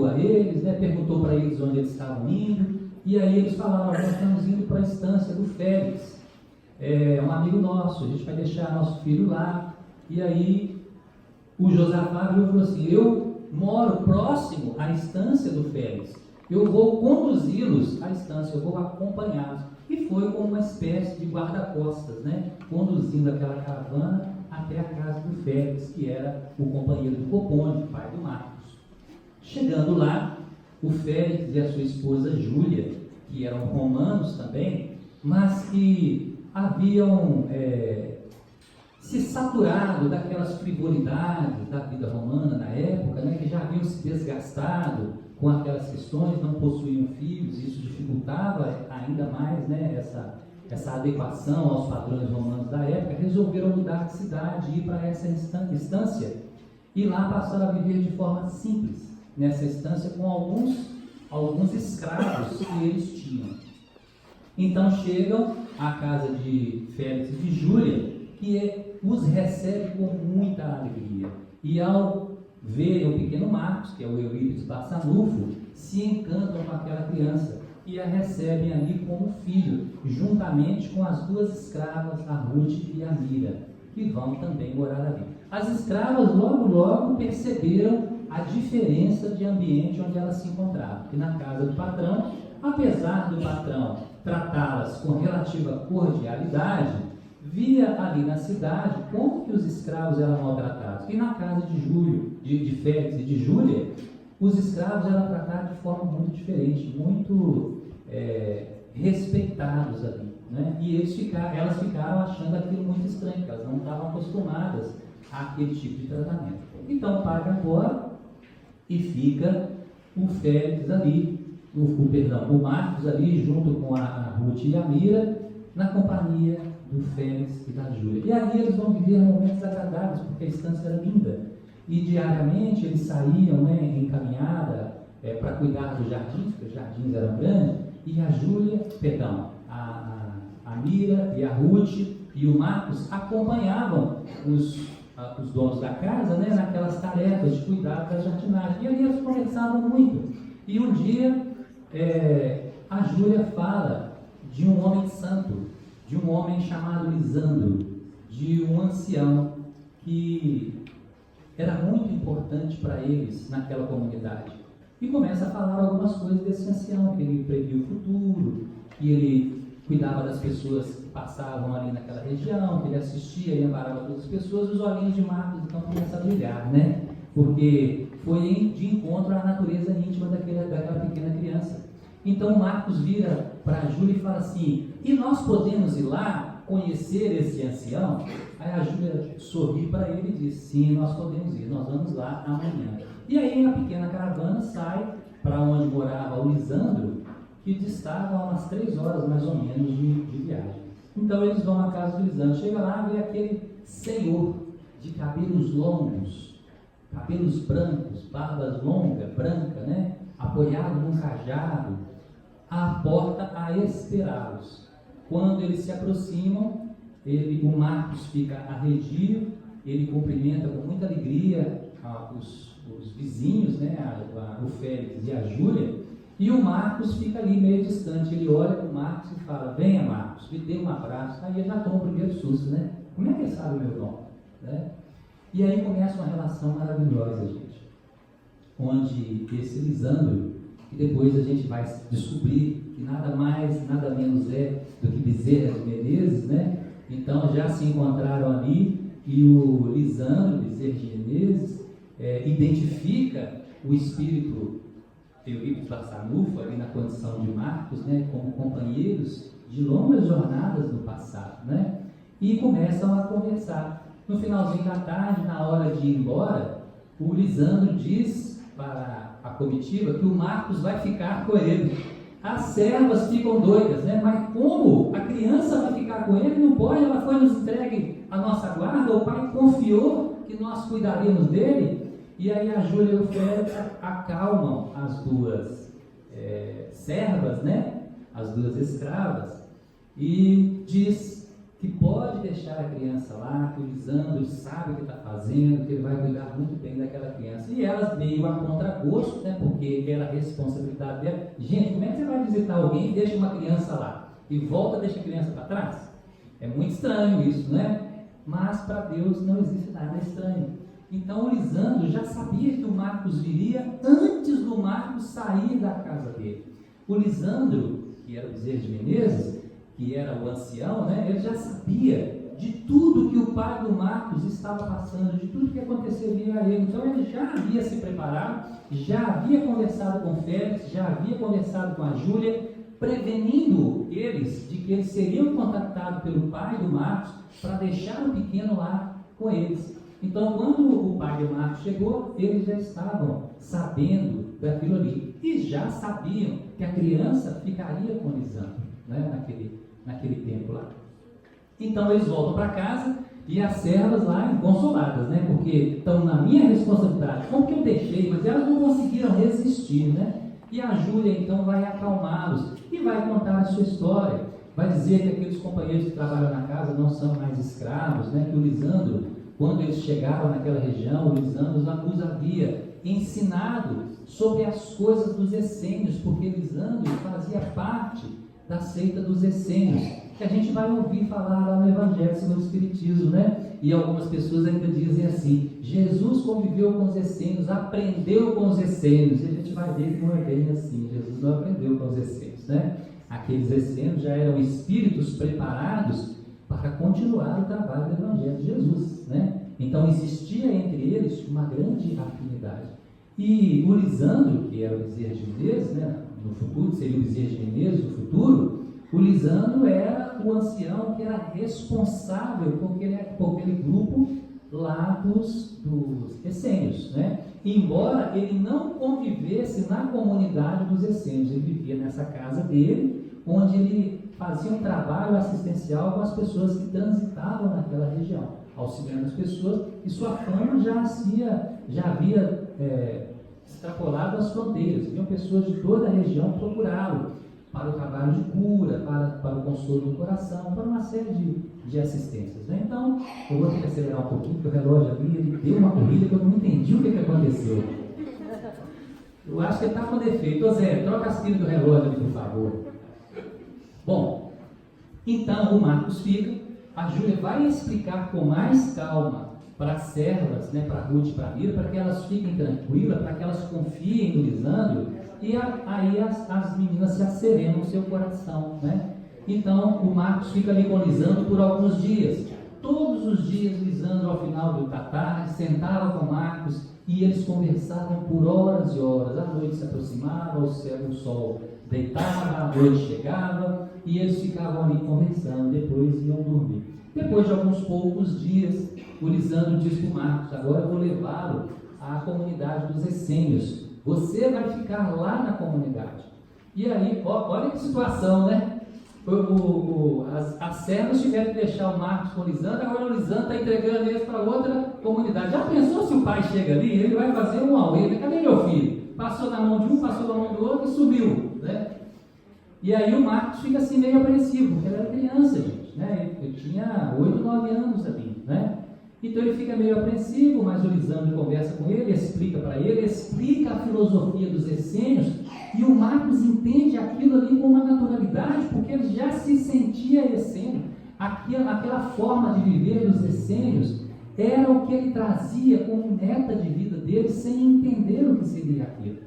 a eles, né, perguntou para eles onde eles estavam indo, e aí eles falaram: nós estamos indo para a estância do Félix, é um amigo nosso, a gente vai deixar nosso filho lá. E aí o Josafá viu e falou assim: eu moro próximo à estância do Félix, eu vou conduzi-los à estância, eu vou acompanhá-los. E foi como uma espécie de guarda-costas, né, conduzindo aquela caravana até a casa do Félix, que era o companheiro do Copônio, pai do Marcos. Chegando lá, o Félix e a sua esposa Júlia, que eram romanos também, mas que haviam se saturado daquelas frivolidades da vida romana na época, né, que já haviam se desgastado com aquelas questões, não possuíam filhos, e isso dificultava ainda mais, né, essa adequação aos padrões romanos da época. Resolveram mudar de cidade e ir para essa estância, e lá passaram a viver de forma simples, nessa estância, com alguns escravos que eles tinham. Então chegam à casa de Félix e de Júlia, que os recebe com muita alegria. E ao verem o pequeno Marcos, que é o Eurípides Barçanufo, se encantam com aquela criança e a recebem ali como filho, juntamente com as duas escravas, a Ruth e a Mira, que vão também morar ali. As escravas logo perceberam a diferença de ambiente onde elas se encontravam, que na casa do patrão, apesar do patrão tratá-las com relativa cordialidade, via ali na cidade como que os escravos eram maltratados. E na casa de Félix e de Júlia, os escravos eram tratados de forma muito diferente, muito respeitados ali, né? E elas ficaram achando aquilo muito estranho, porque elas não estavam acostumadas àquele tipo de tratamento. Então o pai vai embora e fica o Félix ali, o Marcos ali, junto com a Ruth e a Mira, na companhia do Félix e da Júlia. E aí eles vão viver momentos agradáveis, porque a estância era linda. E diariamente eles saíam, né, em caminhada para cuidar dos jardins, porque os jardins eram grandes, e a Júlia, a Mira e a Ruth e o Marcos acompanhavam os donos da casa, né, naquelas tarefas de cuidar da jardinagem. E ali eles conversavam muito. E um dia a Júlia fala de um homem santo, de um homem chamado Lisandro, de um ancião que era muito importante para eles naquela comunidade. E começa a falar algumas coisas desse ancião, que ele previa o futuro, que ele cuidava das pessoas que passavam ali naquela região, que ele assistia e amparava todas as pessoas. Os olhinhos de Marcos então começam a brilhar, né? Porque foi de encontro à natureza íntima daquela pequena criança. Então Marcos vira para a Júlia e fala assim: e nós podemos ir lá conhecer esse ancião? Aí a Júlia sorri para ele e diz: sim, nós podemos ir, nós vamos lá amanhã. E aí a pequena caravana sai para onde morava o Lisandro, que distava umas 3 horas mais ou menos de viagem. Então eles vão à casa do Lisandro. Chega lá e vê aquele senhor de cabelos longos, cabelos brancos, barbas longa, branca, né? Apoiado num cajado, à porta a esperá-los. Quando eles se aproximam, o Marcos fica arredio, ele cumprimenta com muita alegria os vizinhos, né, o Félix e a Júlia, e o Marcos fica ali meio distante. Ele olha para o Marcos e fala: venha, Marcos, me dê um abraço. Aí ele já toma o primeiro susto, né? Como é que ele sabe o meu nome? Né? E aí começa uma relação maravilhosa, gente, onde esse Lisandro, que depois a gente vai descobrir que nada mais, nada menos é do que Bezerra de Menezes, né? Então já se encontraram ali, e o Lisandro Bezerra de Menezes identifica o espírito Eurípides Barçanufo ali na condição de Marcos, né? Como companheiros de longas jornadas no passado, né? E começam a conversar. No finalzinho da tarde, na hora de ir embora, o Lisandro diz para a comitiva que o Marcos vai ficar com ele. As servas ficam doidas, né? Mas como a criança vai ficar com ele? Não pode, ela foi nos entregue à nossa guarda, o pai confiou que nós cuidaríamos dele. E aí a Júlia e o Félix acalmam as duas servas, né? As duas escravas, e diz que pode deixar a criança lá, que o Lisandro sabe o que está fazendo, que ele vai cuidar muito bem daquela criança. E elas meio a contragosto, né, porque era a responsabilidade dela. Gente, como é que você vai visitar alguém e deixa uma criança lá? E volta e deixa a criança para trás? É muito estranho isso, né? Mas para Deus não existe nada estranho. Então o Lisandro já sabia que o Marcos viria antes do Marcos sair da casa dele. O Lisandro, que era o Bezerra de Menezes, que era o ancião, né, ele já sabia de tudo que o pai do Marcos estava passando, de tudo que aconteceria a ele. Então ele já havia se preparado, já havia conversado com o Félix, já havia conversado com a Júlia, prevenindo eles de que eles seriam contactados pelo pai do Marcos para deixar o pequeno lá com eles. Então, quando o pai do Marcos chegou, eles já estavam sabendo daquilo ali e já sabiam que a criança ficaria com o Lisandro, né, naquele tempo lá. Então eles voltam para casa e as servas lá inconsoladas, né, porque estão na minha responsabilidade, como que eu deixei, mas elas não conseguiram resistir, né? E a Júlia então vai acalmá-los e vai contar a sua história, vai dizer que aqueles companheiros que trabalham na casa não são mais escravos, né, que o Lisandro, quando eles chegaram naquela região, o Lisandro os havia ensinado sobre as coisas dos essênios, porque Lisandro fazia parte da seita dos essênios, que a gente vai ouvir falar lá no Evangelho segundo o Espiritismo, né? E algumas pessoas ainda dizem assim: Jesus conviveu com os essênios, aprendeu com os essênios. E a gente vai ver que não é bem assim. Jesus não aprendeu com os essênios, né? Aqueles essênios já eram espíritos preparados para continuar o trabalho do Evangelho de Jesus, né? Então existia entre eles uma grande afinidade. E o Lisandro, que era o Bezerra de Menezes, né, no futuro, seria o Bezerra de Menezes no futuro, o Lisandro era o ancião que era responsável por aquele grupo lá dos essênios, né? Embora ele não convivesse na comunidade dos essênios, ele vivia nessa casa dele, onde ele fazia um trabalho assistencial com as pessoas que transitavam naquela região, auxiliando as pessoas, e sua fama já havia extrapolado as fronteiras. Tinham pessoas de toda a região procurá-lo para o trabalho de cura, para o consolo do coração, para uma série de assistências, né? Então, eu vou ter que acelerar um pouquinho, porque o relógio ali, ele deu uma corrida que eu não entendi o que aconteceu. Eu acho que ele está com defeito. Ô Zé, troca as pilhas do relógio ali, por favor. Bom, então o Marcos fica, a Júlia vai explicar com mais calma para as servas, né, para Ruth e para Mira, para que elas fiquem tranquilas, para que elas confiem no Lisandro, e aí as meninas se asserenam o seu coração, né? Então o Marcos fica ali com o Lisandro por alguns dias. Todos os dias Lisandro, ao final da tarde, sentava com o Marcos e eles conversavam por horas e horas. A noite se aproximava, o sol deitava, a noite chegava e eles ficavam ali conversando, depois iam dormir. Depois de alguns poucos dias, o Lisandro diz para o Marcos: agora eu vou levá-lo à comunidade dos essênios. Você vai ficar lá na comunidade. E aí, olha que situação, né? As servas tiveram que deixar o Marcos com o Lisandro, agora o Lisandro está entregando eles para outra comunidade. Já pensou se o pai chega ali, ele vai fazer um auê? Cadê meu filho? Passou na mão de um, passou na mão do outro e sumiu, né? E aí o Marcos fica assim meio apreensivo, porque ele era criança, gente, né? Ele tinha 8, 9 anos ali, né? Então ele fica meio apreensivo, mas o Lisandro conversa com ele, explica para ele, explica a filosofia dos essênios, e o Marcos entende aquilo ali com uma naturalidade, porque ele já se sentia essênio. Aquela forma de viver dos essênios era o que ele trazia como meta de vida dele, sem entender o que seria aquilo.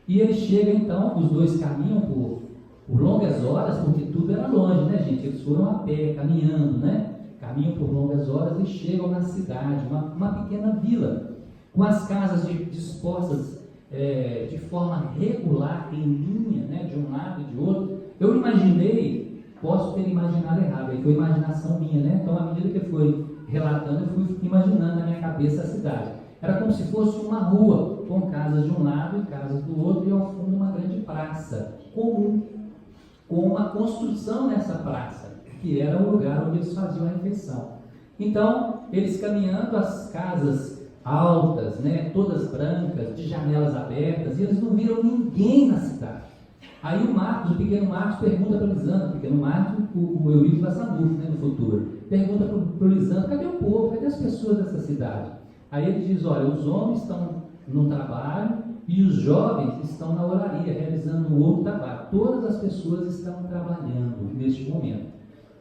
E ele chega então, os dois caminham por longas horas, porque tudo era longe, né, gente? Eles foram a pé, caminhando, né? Caminham por longas horas e chegam na cidade, uma pequena vila, com as casas dispostas de forma regular, em linha, né, de um lado e de outro. Eu imaginei, posso ter imaginado errado, aí foi imaginação minha, né? Então, à medida que eu fui relatando, eu fui imaginando na minha cabeça a cidade. Era como se fosse uma rua, com casas de um lado e casas do outro, e ao fundo uma grande praça comum, com uma construção nessa praça, que era o lugar onde eles faziam a refeição. Então, eles caminhando, as casas altas, né, todas brancas, de janelas abertas, e eles não viram ninguém na cidade. Aí o pequeno Marcos pergunta para o Lisandro, o pequeno Marcos, o Eurico Vassanufo, né, no futuro, pergunta para o Lisandro, cadê o povo, cadê as pessoas dessa cidade? Aí ele diz, olha, os homens estão no trabalho e os jovens estão na oraria, realizando um outro trabalho. Todas as pessoas estão trabalhando neste momento.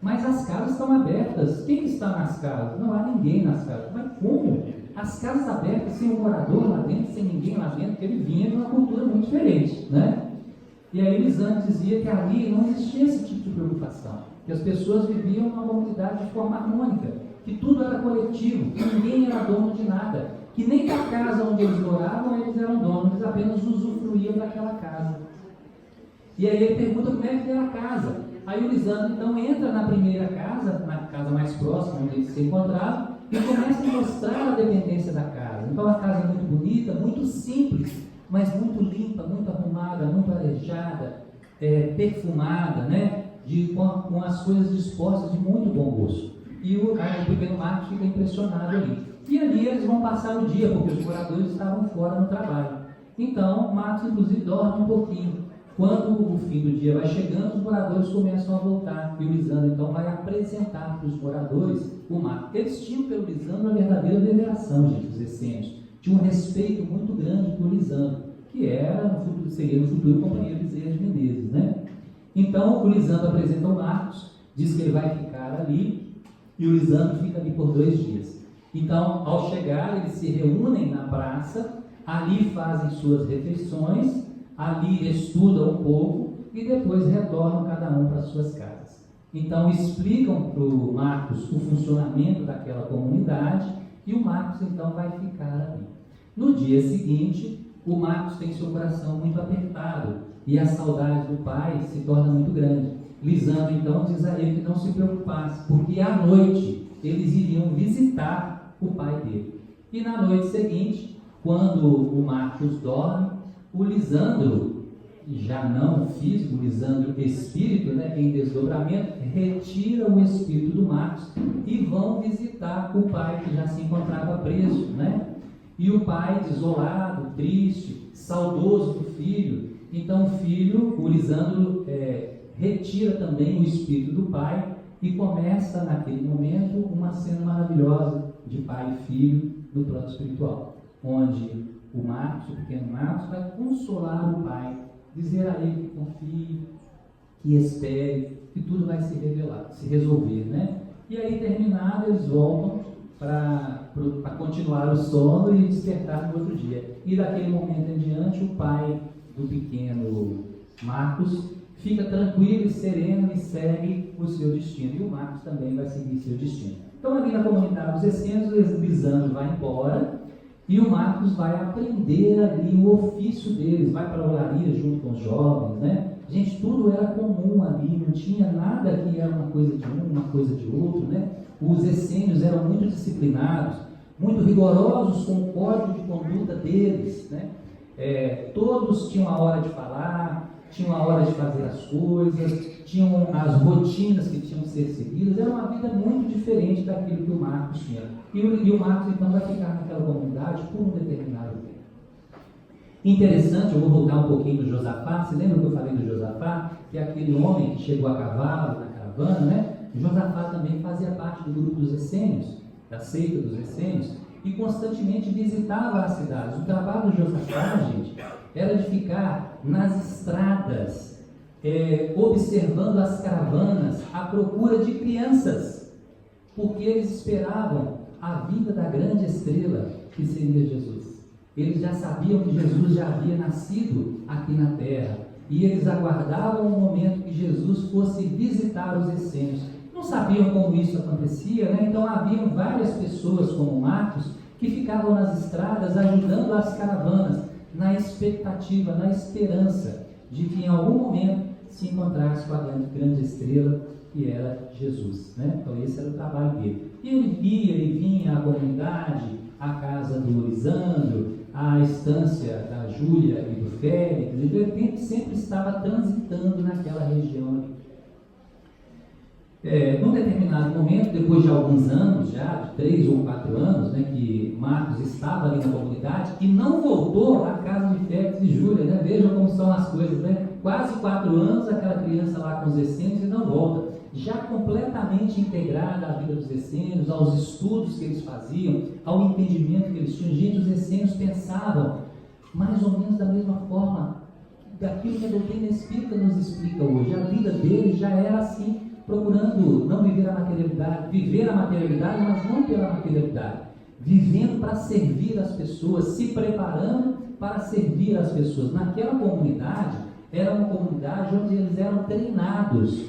Mas as casas estão abertas. Quem está nas casas? Não há ninguém nas casas. Mas como? As casas abertas, sem um morador lá dentro, sem ninguém lá dentro, porque ele vinha de uma cultura muito diferente, né? E aí Lisandro dizia que ali não existia esse tipo de preocupação, que as pessoas viviam numa comunidade de forma harmônica, que tudo era coletivo, que ninguém era dono de nada, que nem da casa onde eles moravam eles eram donos, eles apenas usufruíam daquela casa. E aí ele pergunta como é que era a casa. Aí o Lisandro então entra na primeira casa, na casa mais próxima onde eles se encontravam, e começa a mostrar a dependência da casa. Então a casa é muito bonita, muito simples, mas muito limpa, muito arrumada, muito arejada, perfumada, né? Com as coisas dispostas de muito bom gosto. E o pequeno Marcos fica impressionado ali. E ali eles vão passar o dia, porque os moradores estavam fora no trabalho. Então, Marcos inclusive dorme um pouquinho. Quando o fim do dia vai chegando, os moradores começam a voltar. E o Lisandro então vai apresentar para os moradores o Marcos. Eles tinham pelo Lisandro uma verdadeira veneração, gente, os essênios. Tinha um respeito muito grande por Lisandro, que seria no futuro companheiro de Bezerra de Menezes, né? Então o Lisandro apresenta o Marcos, diz que ele vai ficar ali, e o Lisandro fica ali por 2 dias. Então, ao chegar, eles se reúnem na praça, ali fazem suas refeições, ali estudam um pouco e depois retornam cada um para suas casas. Então explicam para o Marcos o funcionamento daquela comunidade e o Marcos então vai ficar ali. No dia seguinte, o Marcos tem seu coração muito apertado e a saudade do pai se torna muito grande. Lisandro então diz a ele que não se preocupasse, porque à noite eles iriam visitar o pai dele. E na noite seguinte, quando o Marcos dorme, o Lisandro, já não físico, o Lisandro espírito, né, em desdobramento, retira o espírito do Marcos e vão visitar o pai que já se encontrava preso, né? E o pai, desolado, triste, saudoso do filho. Então o filho, o Lisandro, retira também o espírito do pai e começa naquele momento uma cena maravilhosa de pai e filho no plano espiritual, onde o Marcos, o pequeno Marcos, vai consolar o pai, dizer a ele que confie, que espere, que tudo vai se resolver, né? E aí, terminado, eles voltam para continuar o sono e despertar no outro dia. E daquele momento em diante, o pai do pequeno Marcos fica tranquilo e sereno e segue o seu destino. E o Marcos também vai seguir seu destino. Então, ali na comunidade dos essênios, o Lisandro vai embora e o Marcos vai aprender ali o ofício deles, vai para a olaria junto com os jovens, né? Gente, tudo era comum ali, não tinha nada que era uma coisa de um, uma coisa de outro, né? Os essênios eram muito disciplinados, muito rigorosos com o código de conduta deles, né? Todos tinham a hora de falar, tinham a hora de fazer as coisas, tinham as rotinas que tinham que ser seguidas. Era uma vida muito diferente daquilo que o Marcos tinha. E o Marcos então vai ficar naquela comunidade por um determinado tempo. Interessante, eu vou voltar um pouquinho do Josafá. Você lembra que eu falei do Josafá? Que é aquele homem que chegou a cavalo na caravana, né? O Josafá também fazia parte do grupo dos essênios, da seita dos essênios, e constantemente visitava as cidades. O trabalho do Josafá, gente, era de ficar nas estradas, observando as caravanas à procura de crianças, porque eles esperavam a vinda da grande estrela que seria Jesus. Eles já sabiam que Jesus já havia nascido aqui na terra e eles aguardavam o momento que Jesus fosse visitar os essênios. Não sabiam como isso acontecia, né? Então haviam várias pessoas como Marcos que ficavam nas estradas ajudando as caravanas, na expectativa, na esperança de que em algum momento se encontrasse com a grande estrela que era Jesus, né? Então esse era o trabalho dele. E ele vinha à comunidade, à casa do Lisandro, à estância da Júlia e do Félix, e de repente sempre estava transitando naquela região ali. Num determinado momento, depois de alguns anos já, de 3 ou 4 anos, né, que Marcos estava ali na comunidade e não voltou à casa de Félix e Júlia, né? Vejam como são as coisas, né? Quase 4 anos, aquela criança lá com os essênios e não volta, já completamente integrada à vida dos essênios, aos estudos que eles faziam, ao entendimento que eles tinham. Gente, os essênios pensavam mais ou menos da mesma forma daquilo que a doutrina espírita nos explica hoje. A vida deles já era assim, procurando não viver a materialidade, mas não pela materialidade, vivendo para servir as pessoas, se preparando para servir as pessoas. Naquela comunidade, era uma comunidade onde eles eram treinados